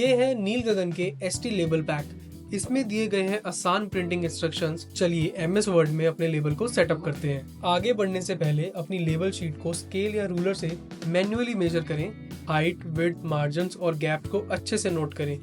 ये है नीलगगन के एसटी लेबल पैक। इसमें दिए गए हैं आसान प्रिंटिंग इंस्ट्रक्शंस। चलिए एमएस वर्ड में अपने लेबल को सेटअप करते हैं। आगे बढ़ने से पहले अपनी लेबल शीट को स्केल या रूलर से मैन्युअली मेजर करें। हाइट, विड्थ, मार्जिन्स और गैप को अच्छे से नोट करें।